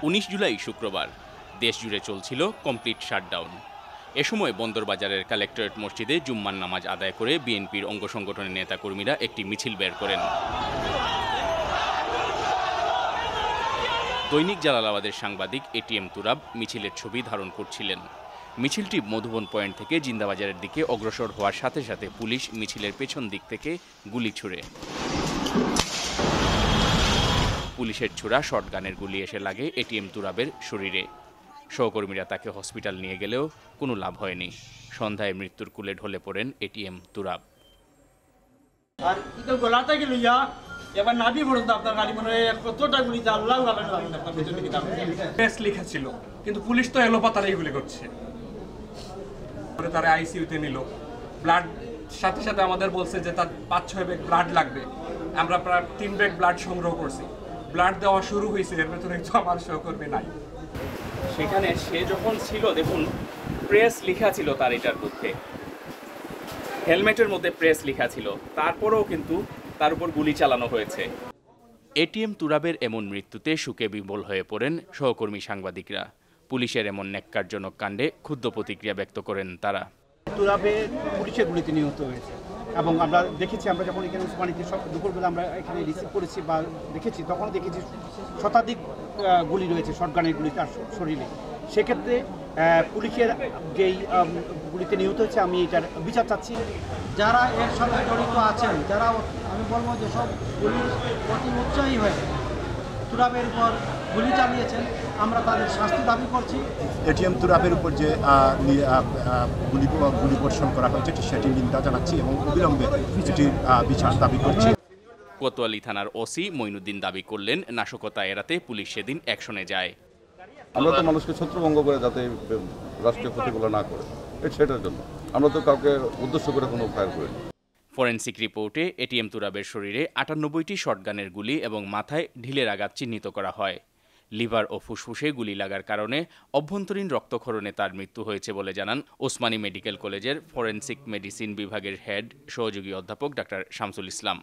19 জুলাই শুক্রবার দেশ জুড়ে চলছিল কমপ্লিট শাটডাউন। এ সময় বন্দরবাজারের কালেক্টরেট মসজিদে জুম্মার নামাজ আদায় করে বিএনপির অঙ্গ সংগঠনের নেতাকর্মীরা একটি মিছিল বের করেন। দৈনিক জালালাবাদের সাংবাদিক এটিএম তুরাব মিছিলের ছবি ধারণ করছিলেন। মিছিলটি মধুবন পয়েন্ট থেকে জিন্দাবাজারের দিকে অগ্রসর হওয়ার সাথে সাথে পুলিশ মিছিলের পেছন দিক থেকে গুলি ছুড়ে। পুলিশের ছোড়া শটগানের গুলি এসে লাগে এটিএম তুরাবের শরীরে। সহকর্মীরা তাকে হসপিটাল নিয়ে গেলেও কোনো লাভ হয়নি। সন্ধ্যায় মৃত্যুর কুলে ঢলে পড়েন এটিএম তুরাব। লেখা ছিল কিন্তু পুলিশ তো এলোপাতাড়ি গুলি করছে। তারা আইসিইউতে নিল, ব্লাড সাথে সাথে আমাদের বলছে যে তার 5-6 ব্যাগ ব্লাড লাগবে। আমরা প্রায় 3 ব্যাগ ব্লাড সংগ্রহ করছি। ব্লাড দেওয়া শুরু হয়েছে, এর ভেতরে তো আমার সহকর্মী নাই। সেখানে সে যখন ছিল, দেখুন প্রেস লেখা ছিল তার এটার মধ্যে, হেলমেটের মধ্যে প্রেস লেখা ছিল, তারপরেও কিন্তু তার উপর গুলি চালানো হয়েছে। এটিএম তুরাবের এমন মৃত্যুতে শোকে বিহ্বল হয়ে পড়েন সহকর্মী সাংবাদিকরা। পুলিশের এমন ন্যাক্কারজনক কাণ্ডে ক্ষুব্ধ প্রতিক্রিয়া ব্যক্ত করেন তারা। তুরাবে পুলিশের গুলিতে নিহত হয়েছে এবং আমরা দেখেছি, আমরা যখন এখানে উসমানীতে দুপুরবেলা আমরা এখানে রিসিভ করেছি বা দেখেছি, তখন দেখেছি শতাধিক গুলি রয়েছে, শটগানের গুলি তার শরীরে। সেক্ষেত্রে পুলিশের যেই গুলিতে নিহত হয়েছে, আমি এটার বিচার চাচ্ছি। যারা এর সাথে জড়িত আছেন, যারা আমি বলবো যে সব পুলিশ অতি উৎসাহী হয়ে তুরাবের উপর গুলি চালিয়েছেন, আমরা তাদের শাস্তি দাবি করছি। এটিএম তুরাবের উপর যে গুলি বর্ষণ করা হয়েছে সেটি নিন্দা জানাচ্ছি এবং অবিলম্বে এটির বিচার দাবি করছি। কোতোয়ালি থানার ওসি মঈনুদ্দিন দাবি করলেন, নাশকতা এড়াতে পুলিশ সেদিন অ্যাকশনে যায়। আমরা তো মানুষকে ছত্রভঙ্গ করে যাতে রাষ্ট্রীয় ক্ষতিগুলো না করে, সেটার জন্য আমরা তো কাউকে উদ্দেশ্য করে কোনো ফায়ার করিনি। ফরেনসিক রিপোর্টে এটিএম তুরাবের শরীরে 98টি শটগানের গুলি এবং মাথায় ঢিলের আঘাত চিহ্নিত করা হয়। লিভার ও ফুসফুসে গুলি লাগার কারণে অভ্যন্তরীণ রক্তক্ষরণে তার মৃত্যু হয়েছে বলে জানান ওসমানী মেডিকেল কলেজের ফরেনসিক মেডিসিন বিভাগের হেড সহযোগী অধ্যাপক ডাক্তার শামসুল ইসলাম।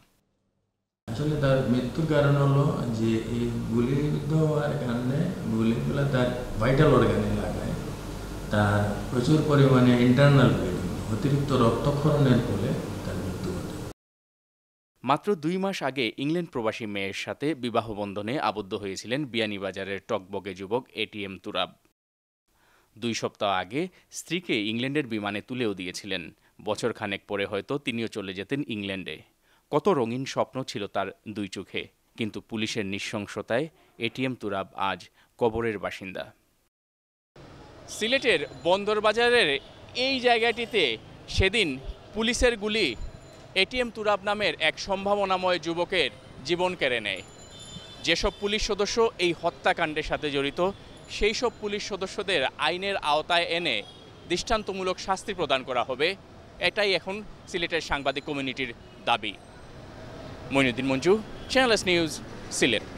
আসলে তার মৃত্যুর কারণ হলো যে এই গুলিবিদ্ধ হওয়ার কারণে গুলিগুলো তার ভাইটাল অর্গানে লাগায়, তার প্রচুর পরিমাণে ইন্টারনাল ব্লিডিং, অতিরিক্ত রক্তক্ষরণের ফলে তার মৃত্যু ঘটে। মাত্র 2 মাস আগে ইংল্যান্ড প্রবাসী মেয়ের সাথে বিবাহ বন্ধনে আবদ্ধ হয়েছিলেন বিয়ানীবাজারের টকবগে যুবক এটিএম তুরাব। 2 সপ্তাহ আগে স্ত্রীকে ইংল্যান্ডের বিমানে তুলেও দিয়েছিলেন। বছরখানেক পরে হয়তো তিনিও চলে যেতেন ইংল্যান্ডে। কত রঙিন স্বপ্ন ছিল তার 2 চোখে, কিন্তু পুলিশের নৃশংসতায় এটিএম তুরাব আজ কবরের বাসিন্দা। সিলেটের বন্দরবাজারের এই জায়গাটিতে সেদিন পুলিশের গুলি এটিএম তুরাব নামের এক সম্ভাবনাময় যুবকের জীবন কেড়ে নেয়। যেসব পুলিশ সদস্য এই হত্যাকাণ্ডের সাথে জড়িত, সেই সব পুলিশ সদস্যদের আইনের আওতায় এনে দৃষ্টান্তমূলক শাস্তি প্রদান করা হবে, এটাই এখন সিলেটের সাংবাদিক কমিউনিটির দাবি। Moinuddin Manju, channel S news, Sylhet.